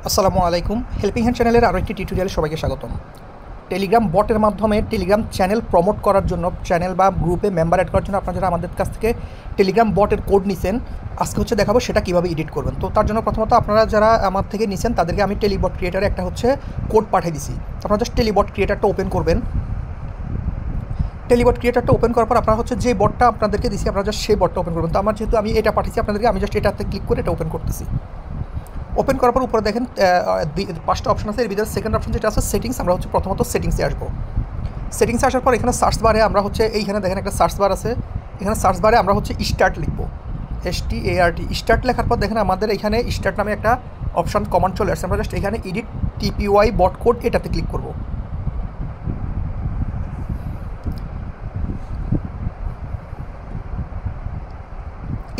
আসসালামু আলাইকুম। Helping hand চ্যানেলের আরও একটি টিউটোরিয়ালে সবাইকে স্বাগতম। টেলিগ্রাম বটের মাধ্যমে টেলিগ্রাম চ্যানেল প্রমোট করার জন্য, চ্যানেল বা গ্রুপে মেম্বার অ্যাড করার জন্য আপনারা যারা আমাদের কাছ থেকে টেলিগ্রাম বটের কোড নিছেন, আজকে দেখাবো সেটা কীভাবে এডিট করবেন। তো তার জন্য প্রথমত আপনারা যারা আমার থেকে নিছেন তাদেরকে আমি টেলিবট ক্রিয়েটারে একটা কোড পাঠিয়ে দিছি। আপনারা জাস্ট টেলিবট ক্রিয়েটারটা ওপেন করবেন। টেলিবট ক্রিয়েটারটা ওপেন করার পর আপনারা যে বটটা আপনাদেরকে দিছি আপনারা জাস্ট সেই বটটা ওপেন করবেন। তো আমার যেহেতু আমি এটা পাঠিয়েছি আপনাদেরকে, আমি জাস্ট এটাতে ক্লিক করে এটা ওপেন করতেছি। ওপেন করার পর উপরে দেখেন 5টা অপশন আছে। এর ভিতরে সেকেন্ড অপশন যেটা আছে সেটিংস, আমরা প্রথমত সেটিংসে আসবো। সেটিংসে আসার পর এখানে সার্চ বারে আমরা এইখানে দেখেন একটা সার্চ বার আছে। এখানে সার্চ বারে আমরা স্টার্ট লিখবো, START। স্টার্ট লেখার পর দেখেন আমাদের এখানে স্টার্ট নামে একটা অপশন কমান্ড চলে আসছে। আমরা জাস্ট এখানে এডিট TPY বট কোড এটাতে ক্লিক করবো।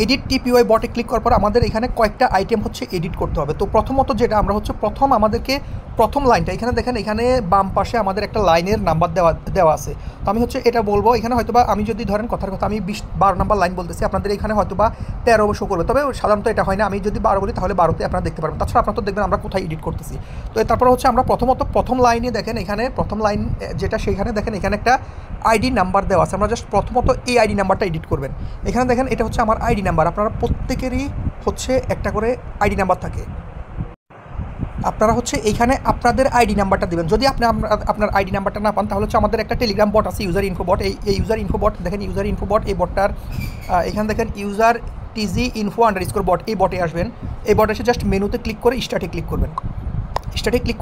এডিট TPY বটে ক্লিক করার পর আমাদের এখানে কয়েকটা আইটেম এডিট করতে হবে। তো প্রথমত যেটা আমরা প্রথম আমাদেরকে প্রথম লাইনটা এখানে দেখেন, এখানে বাম পাশে আমাদের একটা লাইনের নাম্বার দেওয়া আছে। তো আমি এটা বলবো, এখানে হয়তোবা আমি যদি ধরেন কথার কথা আমি 12 নাম্বার লাইন বলতেছি, আপনাদের এখানে হয়তোবা 13 শো করবে, তবে সাধারণত এটা হয় না। আমি যদি 12 বলি তাহলে 12তে আপনারা দেখতে পারবেন। তাছাড়া আপনারা তো দেখবেন আমরা কোথায় এডিট করতেছি। তো তারপর আমরা প্রথমত প্রথম লাইনে দেখেন, এখানে প্রথম লাইন যেটা সেখানে দেখেন এখানে একটা আইডি নাম্বার দেওয়া আছে। আমরা জাস্ট প্রথমত এই আইডি নাম্বারটা এডিট করবেন। এখানে দেখেন এটা আমার আইডি নাম্বার। আপনারা প্রত্যেকেরই একটা করে আইডি নাম্বার থাকে। আপনারা এইখানে আপনাদের আইডি নাম্বারটা দেবেন। যদি আপনি আপনার আইডি নাম্বারটা না পান তাহলে আমাদের একটা টেলিগ্রাম বট আছে, ইউজার ইনফো বট। এই ইউজার ইনফো বট দেখেন, ইউজার ইনফো বট, এই বটটার এখানে দেখেন ইউজার TG info _ বট, এই বটে আসবেন। এই বটে এসে জাস্ট মেনুতে ক্লিক করে স্টার্টে ক্লিক করবেন। স্টার্টে ক্লিক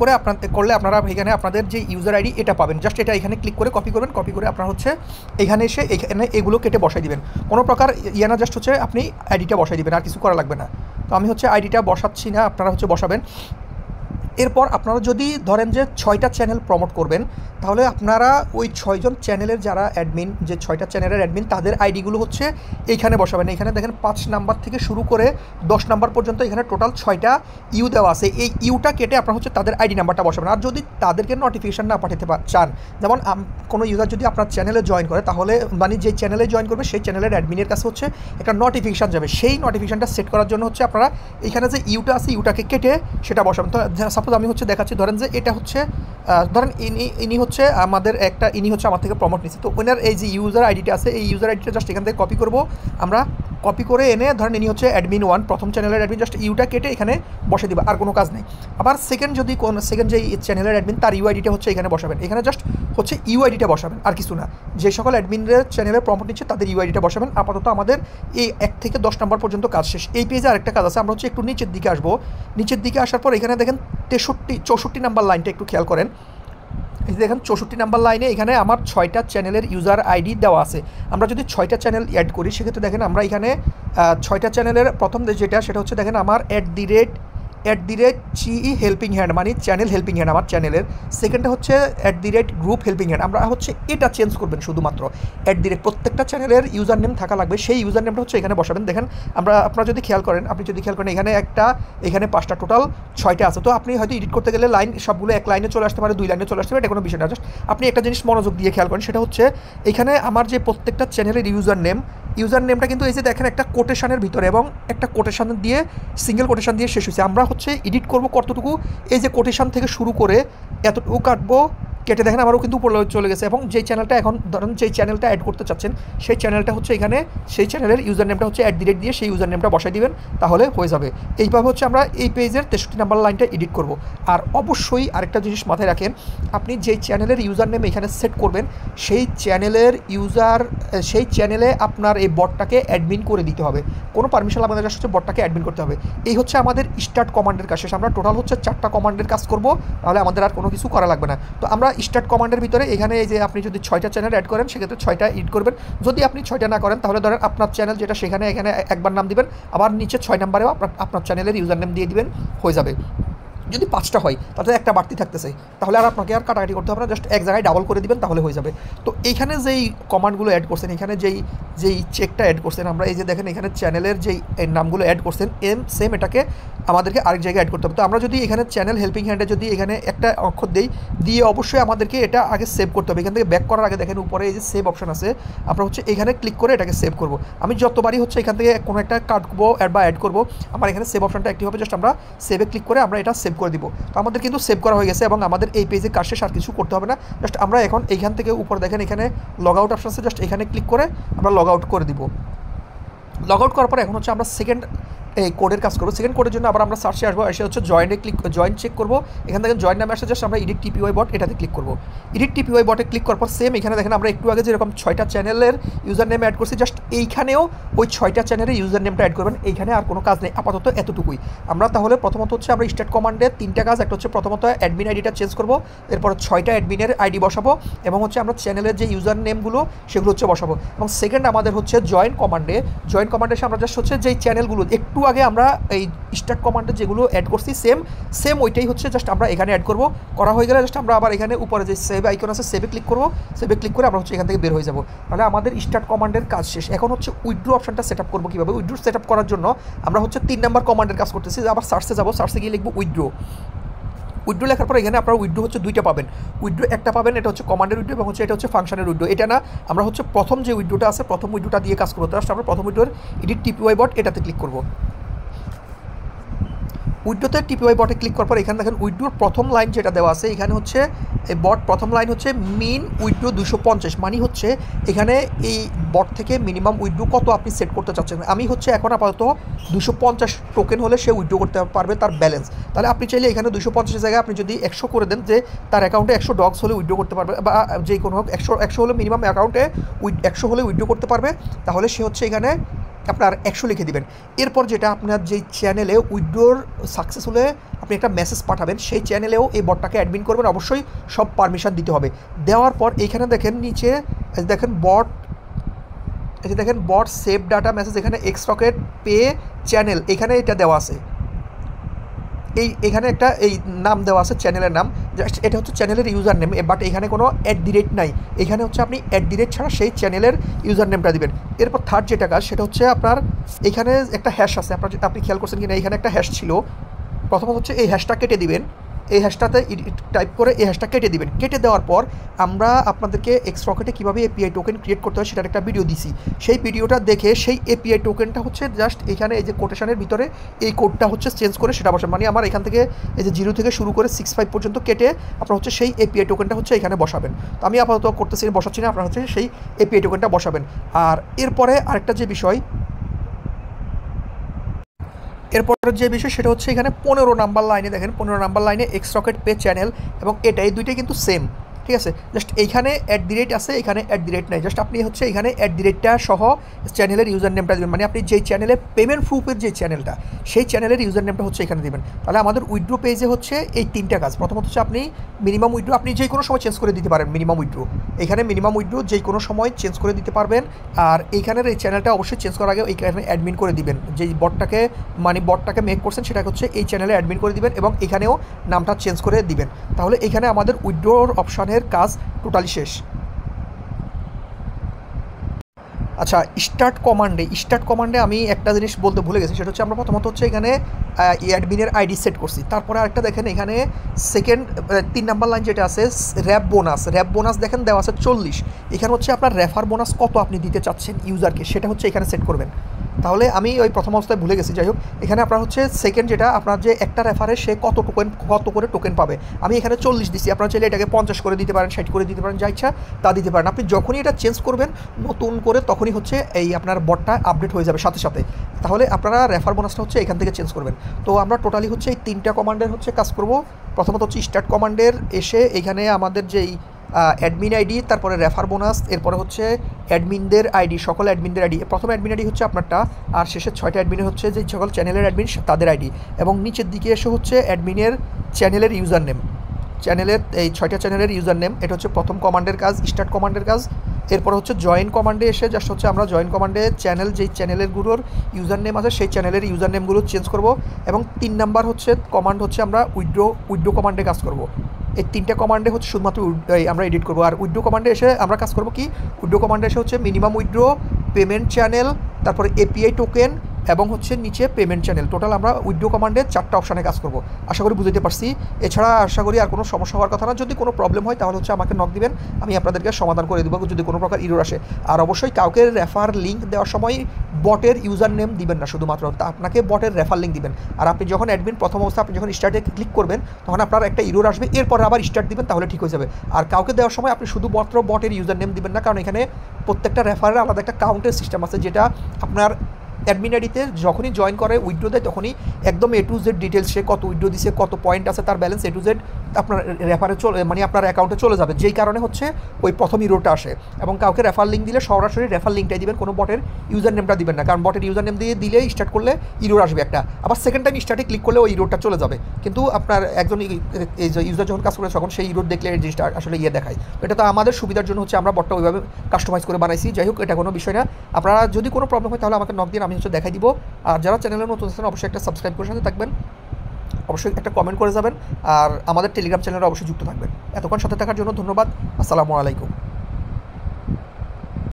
করে আপনারা এখানে আপনাদের যে ইউজার আইডি এটা পাবেন। জাস্ট এটা এখানে ক্লিক করে কপি করবেন। কপি করে আপনারা এখানে এসে এখানে এগুলো কেটে বসাই দিবেন। কোনো প্রকার না, জাস্ট আপনি আইডিটা বসাই দিবেন, আর কিছু করা লাগবে না। তো আমি আইডিটা বসাচ্ছি না, আপনারা বসাবেন। এরপর আপনারা যদি ধরেন যে 6টা চ্যানেল প্রমোট করবেন, তাহলে আপনারা ওই 6জন চ্যানেলের যারা অ্যাডমিন, যে 6টা চ্যানেলের অ্যাডমিন, তাদের আইডিগুলো এইখানে বসাবেন। এখানে দেখেন 5 নাম্বার থেকে শুরু করে 10 নাম্বার পর্যন্ত এখানে টোটাল 6টা ইউ দেওয়া আছে। এই ইউটা কেটে আপনারা তাদের আইডি নাম্বারটা বসাবেন। আর যদি তাদেরকে নোটিফিকেশান না পাঠাতে চান, যেমন কোনো ইউজার যদি আপনার চ্যানেলে জয়েন করে, তাহলে মানে যে চ্যানেলে জয়েন করবে সেই চ্যানেলের অ্যাডমিনের কাছে একটা নোটিফিকেশান যাবে। সেই নোটিফিকেশানটা সেট করার জন্য আপনারা এখানে যে ইউটা আছে ইউটাকে কেটে সেটা বসাবেন। তো সাপোজ আমি দেখাচ্ছি, ধরেন যে এটা ধরেন ইনি আমাদের একটা, ইনি আমার থেকে প্রমোট নিচ্ছে। তো ওনার এই যে ইউজার আইডিটা আছে, এই ইউজার আইডিটা জাস্ট এখান থেকে কপি করবো। আমরা কপি করে এনে ধরেন ইনি অ্যাডমিন 1, প্রথম চ্যানেলের অ্যাডমিন, জাস্ট ইউটা কেটে এখানে বসে দিবা, আর কোনো কাজ নেই। আবার সেকেন্ড যে চ্যানেলের অ্যাডমিন, তার ইউআইডিটা এখানে বসাবেন। এখানে জাস্ট ইউআইডিটা বসাবেন, আর কিছু না। যে সকল অ্যাডমিনের চ্যানেলের প্রমোট নিচ্ছে তাদের ইউআইডিটা বসাবেন। আপাতত আমাদের এই 1 থেকে 10 নাম্বার পর্যন্ত কাজ শেষ। এই পেজে আরেকটা কাজ আছে। আমরা একটু নিচের দিকে আসবো। নিচের দিকে আসার পর এখানে দেখেন 64 নাম্বার লাইনটা একটু খেয়াল করেন। এই দেখেন 64 নাম্বার লাইনে এখানে আমার 6টা চ্যানেলের ইউজার আইডি দেওয়া আছে। আমরা যদি 6টা চ্যানেল অ্যাড করি, সেক্ষেত্রে দেখেন আমরা এখানে 6টা চ্যানেলের প্রথম যেটা সেটা দেখেন আমার @GE হেল্পিং হ্যান্ড, মানে চ্যানেল হেল্পিং হ্যান্ড আমার চ্যানেলের। সেকেন্ডটা @গ্রুপ হেল্পিং হ্যান্ড। আমরা এটা চেঞ্জ করবেন শুধুমাত্র। প্রত্যেকটা চ্যানেলের ইউজার নেম থাকা লাগবে, সেই ইউজার নেমটা এখানে বসাবেন। দেখেন আপনারা যদি খেয়াল করেন, এখানে 5টা, টোটাল 6টা আছে। তো আপনি হয়তো এডিট করতে গেলে লাইন সবগুলো এক লাইনে চলে আসতে পারে, 2 লাইনে চলে আসতে পারে, এটা কোনো বিষয় না। জাস্ট আপনি একটা জিনিস মনোযোগ দিয়ে খেয়াল করেন, সেটা এখানে আমার যে প্রত্যেকটা চ্যানেলের ইউজার নেমটা কিন্তু এই যে দেখেন একটা কোটেশনের ভিতরে, এবং একটা কোটেশন দিয়ে, সিঙ্গেল কোটেশন দিয়ে শেষ হয়েছে। আমরা এডিট করবো কতটুকু, এই যে কোটেশন থেকে শুরু করে এতটুকু কাটবো, কেটে দেখেন আমারও কিন্তু উপরে চলে গেছে। এবং যেই চ্যানেলটা এখন ধরেন যেই চ্যানেলটা অ্যাড করতে চাচ্ছেন, সেই চ্যানেলটা এখানে, সেই চ্যানেলের ইউজার নেমটা @ দিয়ে সেই ইউজার নেমটা বসাই দিবেন, তাহলে হয়ে যাবে। এইভাবে আমরা এই পেজের 63 নাম্বার লাইনটা এডিট করব। আর অবশ্যই আরেকটা জিনিস মাথায় রাখেন, আপনি যেই চ্যানেলের ইউজার নেম এখানে সেট করবেন, সেই চ্যানেলে আপনার এই বটটাকে অ্যাডমিন করে দিতে হবে। কোনো পারমিশন লাগবে না, জাস্ট বটটাকে অ্যাডমিন করতে হবে। এই আমাদের স্টার্ট কমান্ডের কাজ শেষ। আমরা টোটাল 4টা কমান্ডের কাজ করব, তাহলে আমাদের আর কোনো কিছু করা লাগবে না। তো আমরা স্টার্ট কমান্ডের ভিতরে এখানে এই যে আপনি যদি 6টা চ্যানেল অ্যাড করেন, সেক্ষেত্রে 6টা এড করবেন। যদি আপনি 6টা না করেন, তাহলে ধরেন আপনার চ্যানেল যেটা সেখানে এখানে একবার নাম দিবেন, আবার নিচে 6 নাম্বারেও আপনার চ্যানেলের ইউজার নেম দিয়ে দিবেন, হয়ে যাবে। যদি 5টা হয় তাহলে একটা বাড়তি থাকতেছে, তাহলে আর আপনাকে আর কাটাকাটি করতে হবে না, জাস্ট এক জায়গায় ডাবল করে দিবেন, তাহলে হয়ে যাবে। তো এইখানে যেই কমান্ডগুলো অ্যাড করছেন, এখানে যেই চেকটা অ্যাড করছেন, আমরা এই যে দেখেন এখানে চ্যানেলের যেই নামগুলো অ্যাড করছেন, সেম এটাকে আমাদেরকে আরেক জায়গায় অ্যাড করতে হবে। তো আমরা যদি এখানে চ্যানেল হেল্পিং হ্যান্ডে যদি এখানে একটা অক্ষর দিয়ে অবশ্যই আমাদেরকে এটা আগে সেভ করতে হবে। এখান থেকে ব্যাক করার আগে দেখেন উপরে এই যে সেভ অপশন আছে, আমরা এখানে ক্লিক করে এটাকে সেভ করব। আমি যতবারই এখান থেকে কোনো একটা কাটবো বা অ্যাড করবো, আমার এখানে সেভ অপশনটা অ্যাক্টিভ হবে। জাস্ট আমরা সেভে ক্লিক করে আমরা এটা সেভ করে দিব। তো আমাদের কিন্তু সেভ করা হয়ে গেছে এবং আমাদের এই পেজে কাজ শেষ, আর কিছু করতে হবে না। জাস্ট আমরা এখন এইখান থেকে উপরে দেখেন এখানে লগ আউট অপশন আছে, জাস্ট এখানে ক্লিক করে আমরা লগ আউট করে দিব। লগ আউট করার পর এখন হচ্ছে আমরা সেকেন্ড এই কোডের কাজ করবো। সেকেন্ড কোডের জন্য আবার আমরা সার্চে আসবো, এসে হচ্ছে জয়েন চেক করবো। এখান থেকে জয়েন নামে আসে, জাস্ট আমরা এডিট টিপিওয়াই বট এটাতে ক্লিক করবো। এডিট টিপিওয়াই বটে ক্লিক করার পর সেম এখানে দেখেন আমরা একটু আগে যেরকম 6টা চ্যানেলের ইউজার নেম অ্যাড করছি, জাস্ট এইখানেও ওই 6টা চ্যানেলের ইউজার নেমটা অ্যাড করবেন। এইখানে আর কোনো কাজ নেই, আপাতত এতটুকুই। আমরা তাহলে প্রথমত হচ্ছে আমরা স্টার্ট কমান্ডে 3টা কাজ, একটা হচ্ছে প্রথমত অ্যাডমিন আইডিটা চেঞ্জ করবো, এরপর 6টা অ্যাডমিনের আইডি বসাবো এবং হচ্ছে আমরা চ্যানেলের যে ইউজার নেমগুলো সেগুলো হচ্ছে বসাবো। এবং সেকেন্ড আমাদের হচ্ছে জয়েন কমান্ডে এসে আমরা জাস্ট হচ্ছে যেই চ্যানেলগুলো একটু আগে আমরা এই স্টার্ট কমান্ডে যেগুলো অ্যাড করছি সেম ওইটাই হচ্ছে জাস্ট আমরা এখানে অ্যাড করবো। করা হয়ে গেলে জাস্ট আমরা আবার এখানে উপরে যে সেভ আইকন আছে সেভে ক্লিক করবো। সেভে ক্লিক করে আমরা হচ্ছে এখান থেকে বের হয়ে যাবো। তাহলে আমাদের স্টার্ট কমান্ডের কাজ শেষ। এখন হচ্ছে উইথড্র অপশনটা সেট আপ করবো কীভাবে। উইথড্র সেট আপ করার জন্য আমরা হচ্ছে 3 নাম্বার কমান্ডের কাজ করতেছি। আবার সার্চে যাবো, সার্চে গিয়ে লিখবো উইথড্র লেখার পর এখানে আপনারা উইথড্র হচ্ছে 2টা পাবেন। উইথড্র একটা পাবেন, এটা হচ্ছে কমান্ডের উইথড্র এবং হচ্ছে এটা হচ্ছে ফাংশনের উইথড্র। এটা না, আমরা হচ্ছে প্রথম যে উইথড্রটা আছে প্রথম উইথড্রটা দিয়ে কাজ করবো। জাস্ট আমরা প্রথম উইথড্রোর এডিট টিপিওয়াই বট এটাতে ক্লিক করবো। উইথড্রোতে টিপিওয়াই বটে ক্লিক করার পর এখানে দেখেন উইথড্রোর প্রথম লাইন যেটা দেওয়া আছে, এখানে হচ্ছে এই বট প্রথম লাইন হচ্ছে মিন উইথড্রো 250, মানে হচ্ছে এখানে এই বট থেকে মিনিমাম উইথড্রো কত আপনি সেট করতে চাচ্ছেন। আমি হচ্ছে এখন আপাতত 250 টোকেন হলে সে উইথড্রো করতে পারবে তার ব্যালেন্স। তাহলে আপনি চাইলে এখানে 250 জায়গায় আপনি যদি 100 করে দেন, যে তার অ্যাকাউন্টে 100 ডগস হলে উইথড্রো করতে পারবে, বা যে কোনো হোক 100 হলে মিনিমাম অ্যাকাউন্টে 100 হলে উইথড্রো করতে পারবে, তাহলে সে হচ্ছে এখানে আপনার 100 লিখে দিবেন। এরপর যেটা আপনার যেই চ্যানেলে উইথড্রোর সাকসেস হলে আপনি একটা মেসেজ পাঠাবেন, সেই চ্যানেলেও এই বটটাকে অ্যাডমিন করবেন। অবশ্যই সব পারমিশন দিতে হবে। দেওয়ার পর এইখানে দেখেন নিচে দেখেন বট সেভ ডাটা মেসেজ, এখানে এক্সরকেট পে চ্যানেল, এখানে এটা দেওয়া আছে। এখানে একটা এই নাম দেওয়া আছে চ্যানেলের নাম, জাস্ট এটা হচ্ছে চ্যানেলের ইউজার নেম, বাট এখানে কোনো @ নাই। এখানে হচ্ছে আপনি @ ছাড়া সেই চ্যানেলের ইউজার নেমটা দিবেন। এরপর থার্ড যেটা কাজ সেটা হচ্ছে আপনার এখানে একটা হ্যাশ আছে, আপনি খেয়াল করছেন কিনা, এখানে একটা হ্যাশ ছিল। প্রথমত হচ্ছে এই হ্যাশটা কেটে দিবেন, এই হ্যাশটাতে টাইপ করে এই হ্যাশটা কেটে দিবেন। কেটে দেওয়ার পর আমরা আপনাদেরকে এক্সরকেটে কীভাবে এপিআই টোকেন ক্রিয়েট করতে হয় সেটার একটা ভিডিও দিছি। সেই ভিডিওটা দেখে সেই এপিআই টোকেনটা হচ্ছে জাস্ট এখানে এই যে কোটেশনের ভিতরে এই কোডটা হচ্ছে চেঞ্জ করে সেটা বসাবেন। মানে আমার এখান থেকে এই যে 0 থেকে শুরু করে 65 পর্যন্ত কেটে আপনারা হচ্ছে সেই এপিআই টোকেনটা হচ্ছে এখানে বসাবেন। তো আমি আপাতত করতেছি, বসাচ্ছি না, আপনারা হচ্ছে সেই এপিআই টোকেনটা বসাবেন। আর এরপরে আরেকটা যে বিষয়, এরপরের যে বিষয় সেটা হচ্ছে এখানে 15 নাম্বার লাইনে দেখেন, 15 নাম্বার লাইনে এক্সরকেট পে চ্যানেল, এবং এই দুইটাই কিন্তু সেম, ঠিক আছে। জাস্ট এইখানে @ আছে, এখানে @ নাই। জাস্ট আপনি হচ্ছে এখানে টা সহ চ্যানেলের ইউজার নেমটা দেবেন। মানে আপনি যেই চ্যানেলে পেমেন্ট প্রুফের যে চ্যানেলটা, সেই চ্যানেলের ইউজার নেমটা হচ্ছে এখানে দেবেন। তাহলে আমাদের উইথড্রো পেজে হচ্ছে এই 3টা কাজ। প্রথমত হচ্ছে আপনি মিনিমাম উইথড্রো আপনি যে কোনো সময় চেঞ্জ করে দিতে পারেন। মিনিমাম উইথড্রো এখানে মিনিমাম উইথড্রো যে কোনো সময় চেঞ্জ করে দিতে পারবেন। আর এইখানের এই চ্যানেলটা অবশ্যই চেঞ্জ করার আগে এইখানে অ্যাডমিন করে দিবেন। যেই বটটাকে মেক করছেন সেটা হচ্ছে এই চ্যানেলে অ্যাডমিন করে দিবেন এবং এখানেও নামটা চেঞ্জ করে দিবেন। তাহলে এখানে আমাদের উইথড্রোর অপশানের কাজ টোটালি শেষ। আচ্ছা, স্টার্ট কমান্ডে আমি একটা জিনিস বলতে ভুলে গেছি, সেটা হচ্ছে আমরা প্রথমত হচ্ছে এখানে অ্যাডমিনের আইডি সেট করছি। তারপরে আরেকটা দেখেন এখানে 3 নাম্বার লাইন যেটা আছে র্যাপ বোনাস দেখেন দেওয়া আছে 40। এখানে হচ্ছে আপনার রেফার বোনাস কত আপনি দিতে চাচ্ছেন ইউজারকে, সেটা হচ্ছে এখানে সেট করবেন। তাহলে আমি ওই প্রথম অবস্থায় ভুলে গেছি। যাই হোক, এখানে আপনার হচ্ছে সেকেন্ড যেটা আপনার যে একটা রেফারে সে কত করে টোকেন পাবে, আমি এখানে 40 দিচ্ছি। আপনারা চাইলে এটাকে 50 করে দিতে পারেন, 60 করে দিতে পারেন, যা ইচ্ছা তা দিতে পারেন। আপনি যখনই এটা চেঞ্জ করবেন নতুন করে, তখনই হচ্ছে এই আপনার বটটা আপডেট হয়ে যাবে সাথে সাথে। তাহলে আপনারা রেফার বোনাসটা হচ্ছে এখান থেকে চেঞ্জ করবেন। তো আমরা টোটালি হচ্ছে এই 3টা কমান্ডের হচ্ছে কাজ করব। প্রথমত হচ্ছে স্টার্ট কমান্ডের এসে এখানে আমাদের যেই অ্যাডমিন আইডি, তারপরে রেফার বোনাস, এরপরে হচ্ছে অ্যাডমিনদের আইডি, সকল অ্যাডমিনদের আইডি। প্রথম অ্যাডমিন আইডি হচ্ছে আপনারটা, আর শেষের 6টা অ্যাডমিনের হচ্ছে যে সকল চ্যানেলের অ্যাডমিন তাদের আইডি, এবং নিচের দিকে এসে হচ্ছে অ্যাডমিনের চ্যানেলের ইউজার নেম, চ্যানেলের এই 6টা চ্যানেলের ইউজার নেম। এটা হচ্ছে প্রথম কমান্ডের কাজ, স্টার্ট কমান্ডের কাজ। এরপর হচ্ছে জয়েন কমান্ডে এসে জাস্ট হচ্ছে আমরা জয়েন কমান্ডে যেই চ্যানেলগুলোর ইউজার নেম আছে সেই চ্যানেলের ইউজার নেমগুলো চেঞ্জ করব। এবং 3 নাম্বার হচ্ছে কমান্ড হচ্ছে আমরা উইথড্রো কমান্ডে কাজ করব। এই 3টা কমান্ডে হচ্ছে শুধুমাত্র আমরা এডিট করবো। আর উইথড্রো কমান্ডে এসে আমরা কাজ করবো কি, উইথড্রো কমান্ডে এসে হচ্ছে মিনিমাম উইথড্রো, পেমেন্ট চ্যানেল, তারপরে এপিআই টোকেন, এবং হচ্ছে নিচে পেমেন্ট চ্যানেল। টোটাল আমরা উইথড্র কমান্ডে 4টা অপশানে কাজ করব। আশা করি বুঝতে পারছি। এছাড়া আশা করি আর কোনো সমস্যা হওয়ার কথা না। যদি কোনো প্রবলেম হয় তাহলে হচ্ছে আমাকে নক দিবেন, আমি আপনাদেরকে সমাধান করে দেবো যদি কোনো প্রকার ইরর আসে। আর অবশ্যই কাউকে রেফার লিঙ্ক দেওয়ার সময় বটের ইউজার নেম দিবেন না শুধুমাত্র, তা আপনাকে বটের রেফার লিঙ্ক দিবেন। আর আপনি যখন অ্যাডমিন প্রথম অবস্থা আপনি যখন স্টার্টে ক্লিক করবেন তখন আপনার একটা ইরর আসবে, এরপর আবার স্টার্ট দিবেন, তাহলে ঠিক হয়ে যাবে। আর কাউকে দেওয়ার সময় আপনি শুধুমাত্র বটের ইউজার নেম দিবেন না, কারণ এখানে প্রত্যেকটা রেফারের আলাদা একটা কাউন্টের সিস্টেম আছে, যেটা আপনার অ্যাডমিন আইডিতে যখনই জয়েন করে উইথড্র দেয় তখনই একদম A to Z ডিটেলস, সে কত উইথড্র দিছে, কত পয়েন্ট আছে, তার ব্যালেন্স A to Z আপনার রেফারে মানে আপনার অ্যাকাউন্টে চলে যাবে, যেই কারণে হচ্ছে ওই প্রথম ইরোটা আসে। এবং কাউকে রেফার লিঙ্ক দিলে সরাসরি রেফার লিঙ্কটাই দিবেন, কোনো বটের ইউজার নেমটা দিবেন না, কারণ বটের ইউজার নেম দিয়ে দিলে স্টার্ট করলে ইরোর আসবে একটা, আবার সেকেন্ড টাইম স্টার্টে ক্লিক করলে ওই ইরোটা চলে যাবে। কিন্তু আপনার একজন এই যে ইউজার যখন কাজ করে তখন সেই ইরোর দেখলে এই জিনিসটা আসলে দেখায়। এটা তো আমাদের সুবিধার জন্য হচ্ছে আমরা বটটা ওইভাবে কাস্টমাইজ করে বানাইছি। যাই হোক, এটা কোনো বিষয় না। আপনারা যদি কোনো প্রবলেম হয় তাহলে আমাকে নক দিন, আমি হচ্ছে দেখাই দিব। আর যারা চ্যানেলে নতুন আছেন অবশ্যই একটা সাবস্ক্রাইব করে সাথে থাকবেন, অবশ্যই একটা কমেন্ট করে যাবেন, আর আমাদের টেলিগ্রাম চ্যানেলে অবশ্যই যুক্ত থাকবেন। এতক্ষণ সাথে থাকার জন্য ধন্যবাদ। আসসালামু আলাইকুম।